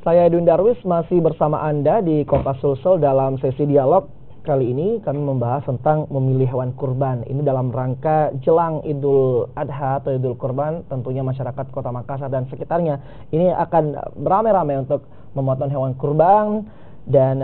Saya Edwin Darwis masih bersama Anda di Kompas Sulsel dalam sesi dialog. Kali ini kami membahas tentang memilih hewan kurban. Ini dalam rangka jelang Idul Adha atau Idul Kurban. Tentunya masyarakat Kota Makassar dan sekitarnya ini akan beramai-ramai untuk memotong hewan kurban. Dan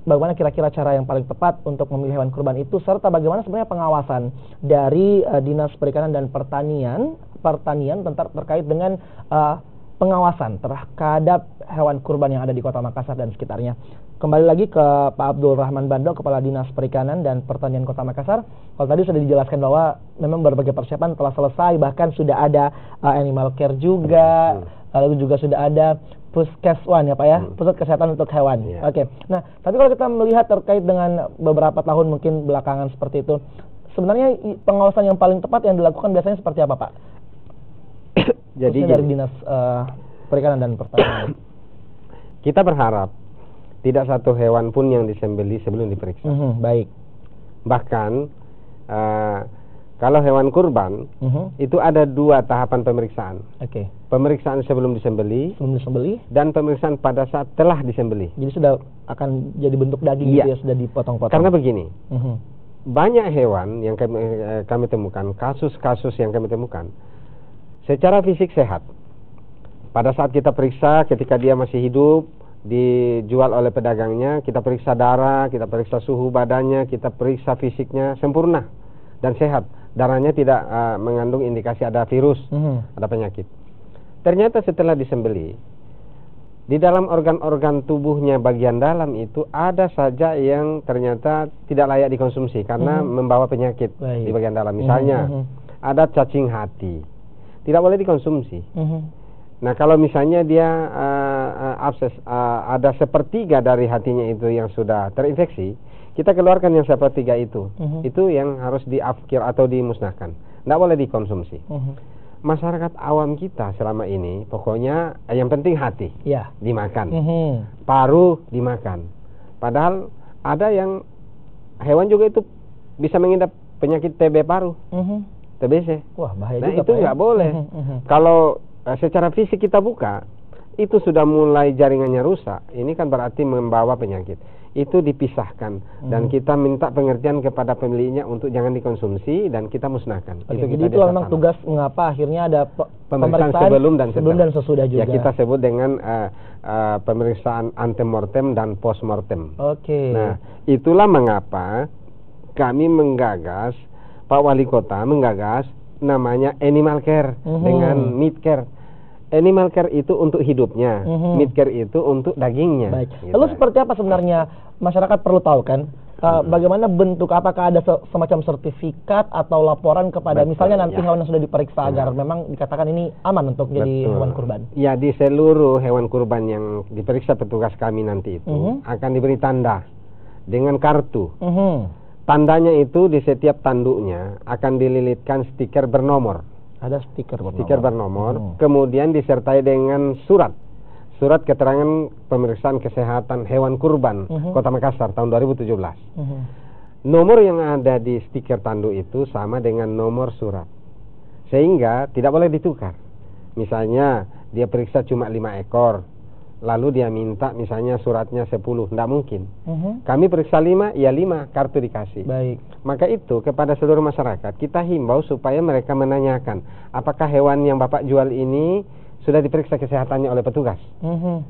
bagaimana kira-kira cara yang paling tepat untuk memilih hewan kurban itu, serta bagaimana sebenarnya pengawasan dari Dinas Perikanan dan Pertanian terkait dengan pengawasan terhadap hewan kurban yang ada di Kota Makassar dan sekitarnya. Kembali lagi ke Pak Abdul Rahman Bando, Kepala Dinas Perikanan dan Pertanian Kota Makassar. Kalau tadi sudah dijelaskan bahwa memang berbagai persiapan telah selesai, bahkan sudah ada animal care juga, lalu juga sudah ada Puskeswan ya Pak ya, pusat kesehatan untuk hewan. Oke. Nah, tapi kalau kita melihat terkait dengan beberapa tahun mungkin belakangan seperti itu, sebenarnya pengawasan yang paling tepat yang dilakukan biasanya seperti apa Pak? Jadi dari Dinas Perikanan dan Pertanian. Kita berharap tidak satu hewan pun yang disembelih sebelum diperiksa. Baik. Bahkan kalau hewan kurban itu ada 2 tahapan pemeriksaan. Pemeriksaan sebelum disembelih, dan pemeriksaan pada saat telah disembelih. Jadi sudah akan jadi bentuk daging gitu ya, sudah dipotong-potong. Karena begini, banyak hewan yang kami temukan, kasus-kasus yang kami temukan secara fisik sehat. Pada saat kita periksa ketika dia masih hidup, dijual oleh pedagangnya, kita periksa darah, kita periksa suhu badannya, kita periksa fisiknya sempurna dan sehat. Darahnya tidak mengandung indikasi ada virus, ada penyakit. Ternyata setelah disembelih, di dalam organ-organ tubuhnya bagian dalam itu ada saja yang ternyata tidak layak dikonsumsi karena membawa penyakit di bagian dalam. Misalnya ada cacing hati, tidak boleh dikonsumsi. Nah, kalau misalnya dia abses, ada sepertiga dari hatinya itu yang sudah terinfeksi, kita keluarkan yang sepertiga itu. Itu yang harus diafkir atau dimusnahkan. Tidak boleh dikonsumsi. Masyarakat awam kita selama ini, pokoknya yang penting hati dimakan, paru dimakan. Padahal ada yang hewan juga itu bisa mengidap penyakit TB paru, TBC. Wah, bahaya nah, juga, itu nggak boleh. Kalau secara fisik kita buka, itu sudah mulai jaringannya rusak. Ini kan berarti membawa penyakit. Itu dipisahkan dan kita minta pengertian kepada pemiliknya untuk jangan dikonsumsi dan kita musnahkan. Jadi itu memang tugas mengapa akhirnya ada pemeriksaan sebelum dan sesudah juga. Ya, kita sebut dengan pemeriksaan antemortem dan postmortem. Nah, itulah mengapa kami menggagas, Pak Wali Kota menggagas namanya animal care dengan meat care. Animal care itu untuk hidupnya, meat care itu untuk dagingnya. Baik. Lalu seperti apa sebenarnya masyarakat perlu tahu kan? Bagaimana bentuk, apakah ada semacam sertifikat atau laporan kepada misalnya nanti hewan yang sudah diperiksa agar memang dikatakan ini aman untuk jadi hewan kurban? Ya, di seluruh hewan kurban yang diperiksa petugas kami nanti itu akan diberi tanda dengan kartu. Tandanya itu di setiap tanduknya akan dililitkan stiker bernomor. Ada stiker bernomor, kemudian disertai dengan surat keterangan pemeriksaan kesehatan hewan kurban Kota Makassar tahun 2017. Nomor yang ada di stiker tanduk itu sama dengan nomor surat, sehingga tidak boleh ditukar. Misalnya dia periksa cuma 5 ekor, lalu dia minta misalnya suratnya 10, tidak mungkin. Kami periksa 5, ya 5, kartu dikasih. Baik. Maka itu kepada seluruh masyarakat kita himbau supaya mereka menanyakan, apakah hewan yang Bapak jual ini sudah diperiksa kesehatannya oleh petugas?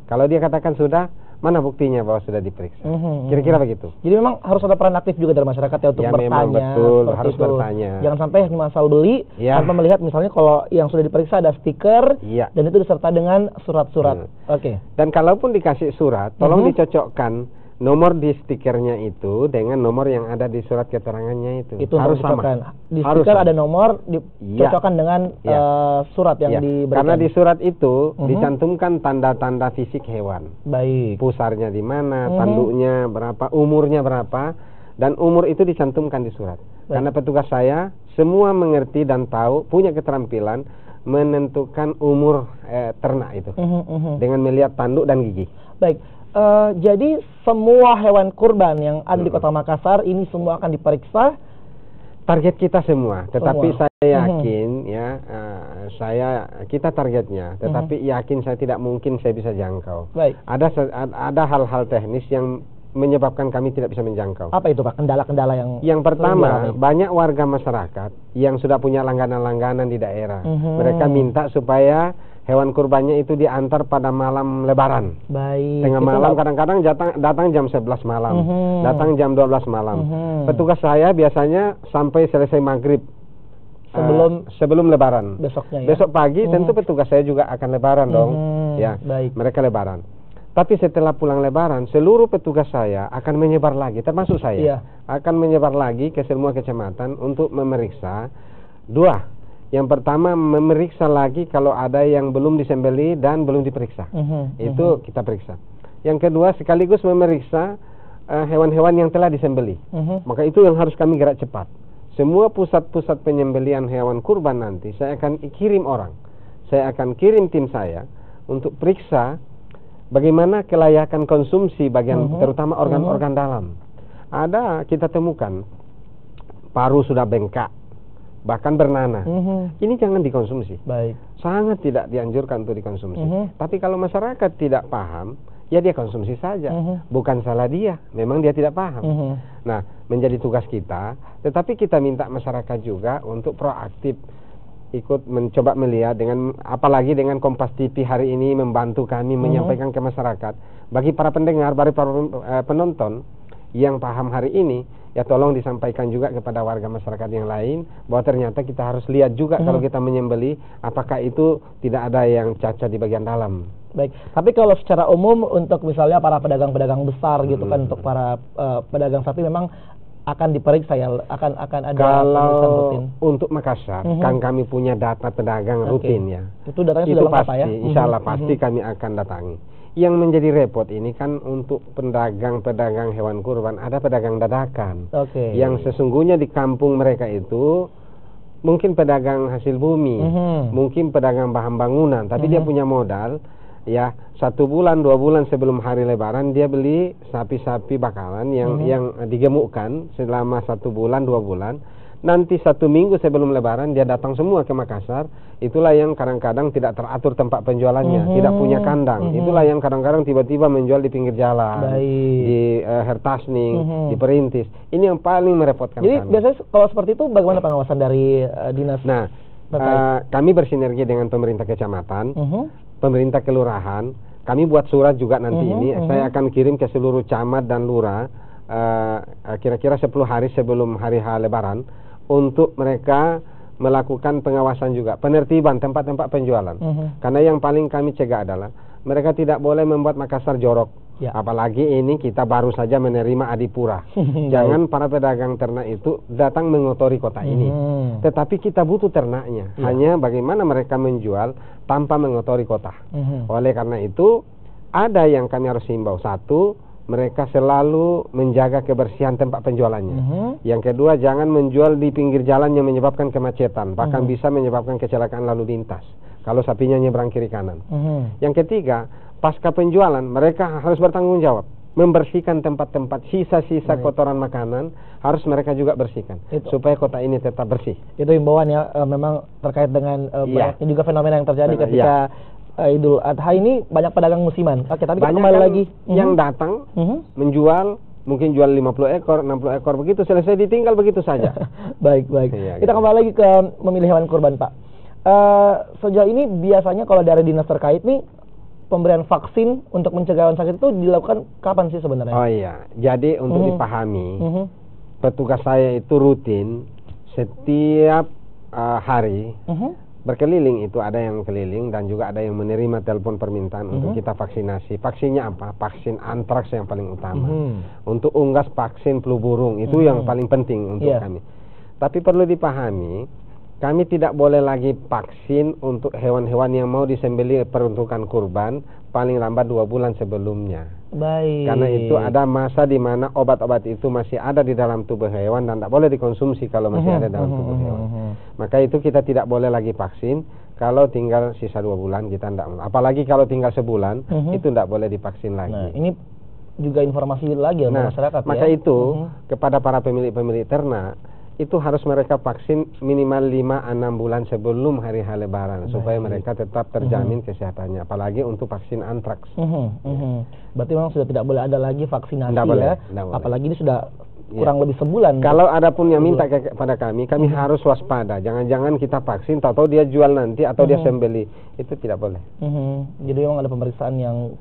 Kalau dia katakan sudah, mana buktinya bahwa sudah diperiksa? Kira-kira begitu. Jadi memang harus ada peran aktif juga dari masyarakat ya untuk bertanya. Memang betul, harus bertanya. Jangan sampai cuma asal beli tanpa melihat misalnya kalau yang sudah diperiksa ada stiker dan itu disertai dengan surat-surat. Dan kalaupun dikasih surat, tolong dicocokkan nomor di stikernya itu dengan nomor yang ada di surat keterangannya itu. Itu harus sama. Di stiker ada nomor, dicocokkan dengan surat yang diberikan. Karena di surat itu dicantumkan tanda-tanda fisik hewan. Baik. Pusarnya di mana, tanduknya berapa, umurnya berapa, dan umur itu dicantumkan di surat. Karena petugas saya semua mengerti dan tahu, punya keterampilan menentukan umur ternak itu dengan melihat tanduk dan gigi. Baik. Jadi semua hewan kurban yang ada di Kota Makassar ini semua akan diperiksa. Target kita semua, tetapi saya yakin ya kita targetnya, tetapi yakin saya tidak mungkin saya bisa jangkau. Baik. Ada hal-hal teknis yang menyebabkan kami tidak bisa menjangkau. Apa itu Pak? Kendala-kendala yang pertama, banyak warga masyarakat yang sudah punya langganan-langganan di daerah. Mereka minta supaya hewan kurbannya itu diantar pada malam Lebaran. Baik. Tengah malam, kadang-kadang datang jam 11 malam, datang jam 12 malam. Petugas saya biasanya sampai selesai maghrib. Sebelum Lebaran. Besoknya ya. Besok pagi tentu petugas saya juga akan Lebaran dong. Ya, baik. Mereka Lebaran. Tapi setelah pulang Lebaran, seluruh petugas saya akan menyebar lagi, termasuk saya, akan menyebar lagi ke semua kecamatan untuk memeriksa. Dua, yang pertama memeriksa lagi kalau ada yang belum disembeli dan belum diperiksa. Itu kita periksa. Yang kedua, sekaligus memeriksa hewan-hewan yang telah disembeli. Maka itu yang harus kami gerak cepat. Semua pusat-pusat penyembelian hewan kurban nanti saya akan kirim orang. Saya akan kirim tim saya untuk periksa bagaimana kelayakan konsumsi bagian terutama organ-organ dalam. Ada kita temukan paru sudah bengkak, bahkan bernanah. Ini jangan dikonsumsi. Baik. Sangat tidak dianjurkan untuk dikonsumsi. Tapi kalau masyarakat tidak paham, ya dia konsumsi saja. Bukan salah dia, memang dia tidak paham. Nah, menjadi tugas kita, tetapi kita minta masyarakat juga untuk proaktif ikut mencoba melihat dengan, apalagi dengan Kompas TV hari ini membantu kami menyampaikan ke masyarakat. Bagi para pendengar, bagi para penonton yang paham hari ini, ya tolong disampaikan juga kepada warga masyarakat yang lain bahwa ternyata kita harus lihat juga kalau kita menyembeli apakah itu tidak ada yang cacat di bagian dalam. Baik, tapi kalau secara umum untuk misalnya para pedagang-pedagang besar gitu kan, untuk para pedagang sapi memang akan diperiksa ya, akan ada pemeriksaan rutin. Untuk Makassar kan kami punya data pedagang rutin ya. Itu datanya sudah lengkap pasti, ya. Insya Allah pasti kami akan datangi. Yang menjadi repot ini kan untuk pedagang-pedagang hewan kurban, ada pedagang dadakan. Yang sesungguhnya di kampung mereka itu mungkin pedagang hasil bumi, mungkin pedagang bahan bangunan, tapi dia punya modal. Ya, 1 bulan 2 bulan sebelum hari Lebaran dia beli sapi-sapi bakalan yang digemukkan selama 1 bulan 2 bulan. Nanti 1 minggu sebelum Lebaran dia datang semua ke Makassar. Itulah yang kadang-kadang tidak teratur tempat penjualannya, tidak punya kandang. Itulah yang kadang-kadang tiba-tiba menjual di pinggir jalan, di Hertasning, di Perintis. Ini yang paling merepotkan. Jadi biasanya kalau seperti itu bagaimana pengawasan dari dinas? Nah, kami bersinergi dengan pemerintah kecamatan, pemerintah kelurahan. Kami buat surat juga nanti ini. Saya akan kirim ke seluruh camat dan lurah kira-kira 10 hari sebelum hari H Lebaran untuk mereka melakukan pengawasan juga, penertiban tempat-tempat penjualan. Karena yang paling kami cegah adalah mereka tidak boleh membuat Makassar jorok. Apalagi ini kita baru saja menerima Adipura. Jangan para pedagang ternak itu datang mengotori kota ini. Tetapi kita butuh ternaknya. Hanya bagaimana mereka menjual tanpa mengotori kota. Oleh karena itu ada yang kami harus himbau. Satu, mereka selalu menjaga kebersihan tempat penjualannya. Yang kedua, jangan menjual di pinggir jalan yang menyebabkan kemacetan, bahkan bisa menyebabkan kecelakaan lalu lintas kalau sapinya nyebrang kiri kanan. Yang ketiga, pasca penjualan mereka harus bertanggung jawab membersihkan tempat-tempat sisa-sisa kotoran makanan, harus mereka juga bersihkan supaya kota ini tetap bersih. Itu himbauan ya, memang terkait dengan banyaknya juga fenomena yang terjadi ketika Idul Adha ini, banyak pedagang musiman. Oke, tapi banyak kembali lagi yang datang menjual, mungkin jual 50 ekor, 60 ekor, begitu selesai ditinggal begitu saja. Baik. Kita kembali lagi ke memilih hewan kurban, Pak. Sejauh ini biasanya kalau dari dinas terkait nih, pemberian vaksin untuk mencegah hewan sakit itu dilakukan kapan sih sebenarnya? Oh iya, jadi untuk dipahami, petugas saya itu rutin setiap hari berkeliling. Itu ada yang keliling dan juga ada yang menerima telepon permintaan untuk kita vaksinasi. Vaksinnya apa? Vaksin antraks yang paling utama. Untuk unggas vaksin flu burung, itu yang paling penting untuk kami. Tapi perlu dipahami, kami tidak boleh lagi vaksin untuk hewan-hewan yang mau disembelih peruntukan kurban paling lambat 2 bulan sebelumnya. Baik. Karena itu ada masa di mana obat-obat itu masih ada di dalam tubuh hewan dan tidak boleh dikonsumsi kalau masih ada dalam tubuh hewan. Maka itu kita tidak boleh lagi vaksin kalau tinggal sisa 2 bulan kita tidak. Apalagi kalau tinggal sebulan itu tidak boleh divaksin lagi. Nah, ini juga informasi lagi ya masyarakat. Maka itu kepada para pemilik-pemilik ternak itu harus mereka vaksin minimal 5-6 bulan sebelum hari Lebaran supaya mereka tetap terjamin kesehatannya, apalagi untuk vaksin antraks. Berarti memang sudah tidak boleh ada lagi vaksinasi boleh. Apalagi ini sudah kurang lebih sebulan. Kalau ada pun yang minta kepada kami harus waspada. Jangan-jangan kita vaksin, tahu-tahu dia jual nanti atau dia sembeli. Itu tidak boleh. Jadi memang ada pemeriksaan yang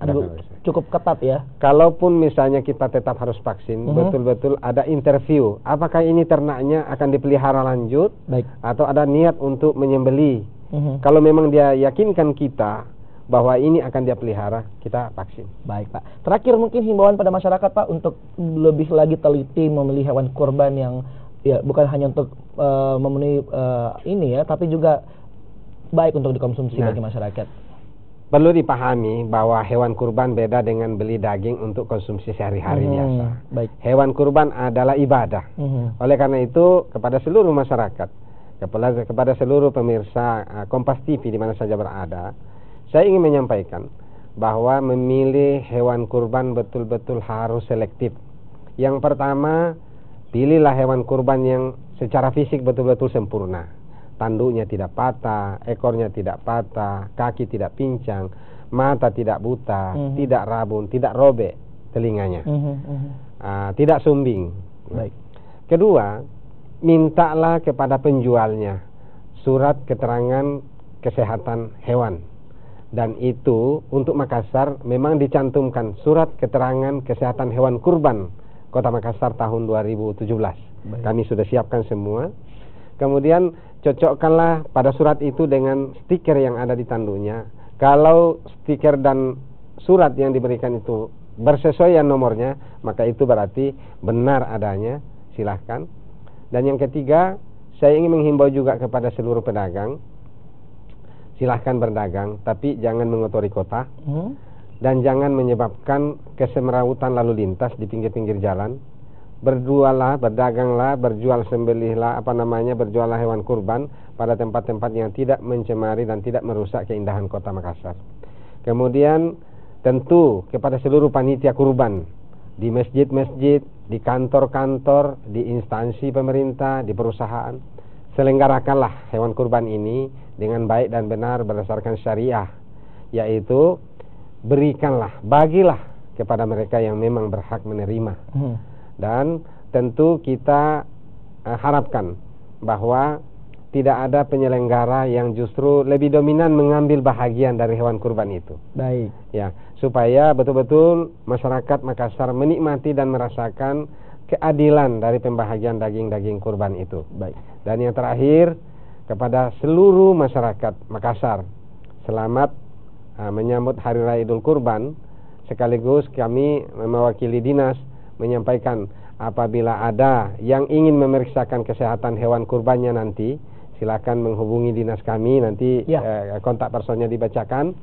cukup ketat ya. Kalaupun misalnya kita tetap harus vaksin, betul-betul ada interview. Apakah ini ternaknya akan dipelihara lanjut, atau ada niat untuk menyembeli? Kalau memang dia yakinkan kita bahwa ini akan dia pelihara, kita vaksin. Baik Pak. Terakhir mungkin himbauan pada masyarakat Pak untuk lebih lagi teliti memilih hewan kurban yang ya bukan hanya untuk memenuhi ini ya, tapi juga baik untuk dikonsumsi bagi masyarakat. Perlu dipahami bahwa hewan kurban beda dengan beli daging untuk konsumsi sehari-hari biasa. Baik. Hewan kurban adalah ibadah. Oleh karena itu kepada seluruh masyarakat, kepada seluruh pemirsa Kompas TV di mana saja berada, saya ingin menyampaikan bahwa memilih hewan kurban betul-betul harus selektif. Yang pertama, pilihlah hewan kurban yang secara fisik betul-betul sempurna. Tanduknya tidak patah, ekornya tidak patah, kaki tidak pincang, mata tidak buta, tidak rabun, tidak robek telinganya, tidak sumbing. Baik. Kedua, mintalah kepada penjualnya surat keterangan kesehatan hewan. Dan itu untuk Makassar memang dicantumkan surat keterangan kesehatan hewan kurban Kota Makassar tahun 2017. Kami sudah siapkan semua. Kemudian cocokkanlah pada surat itu dengan stiker yang ada di tanduknya. Kalau stiker dan surat yang diberikan itu bersesuaian nomornya, maka itu berarti benar adanya. Silahkan. Dan yang ketiga, saya ingin menghimbau juga kepada seluruh pedagang, silahkan berdagang, tapi jangan mengotori kota, dan jangan menyebabkan kesemrawutan lalu lintas di pinggir-pinggir jalan. Berjuallah, berdaganglah, berjual sembelihlah, berjuallah hewan kurban pada tempat-tempat yang tidak mencemari dan tidak merusak keindahan kota Makassar. Kemudian tentu kepada seluruh panitia kurban di masjid-masjid, di kantor-kantor, di instansi pemerintah, di perusahaan, selenggarakanlah hewan kurban ini dengan baik dan benar berdasarkan syariah, yaitu bagilah kepada mereka yang memang berhak menerima. Dan tentu kita harapkan bahwa tidak ada penyelenggara yang justru lebih dominan mengambil bahagian dari hewan kurban itu. Baik. Ya, supaya betul-betul masyarakat Makassar menikmati dan merasakan keadilan dari pembahagian daging-daging kurban itu. Baik. Dan yang terakhir, kepada seluruh masyarakat Makassar, selamat menyambut Hari Raya Idul Kurban. Sekaligus kami mewakili dinas menyampaikan apabila ada yang ingin memeriksakan kesehatan hewan kurbannya nanti, silakan menghubungi dinas kami, nanti kontak personnya dibacakan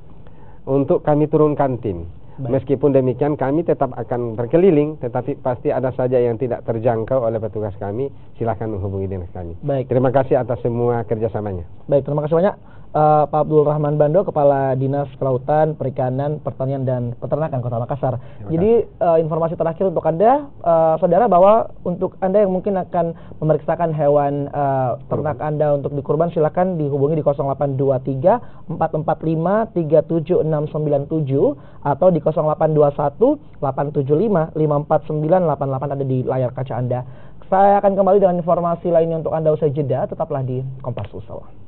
untuk kami turunkan tim. Meskipun demikian kami tetap akan berkeliling, tetapi pasti ada saja yang tidak terjangkau oleh petugas kami, silakan menghubungi dinas kami. Baik. Terima kasih atas semua kerjasamanya. Baik, terima kasih banyak Pak Abdul Rahman Bando, Kepala Dinas Kelautan, Perikanan, Pertanian dan Peternakan Kota Makassar. Jadi informasi terakhir untuk Anda, saudara, bahwa untuk Anda yang mungkin akan memeriksakan hewan ternak Anda untuk dikurban, silakan dihubungi di 0823 445 37697 atau di 0821 875 54988 ada di layar kaca Anda. Saya akan kembali dengan informasi lainnya untuk Anda usai jeda, tetaplah di Kompas Sulsel.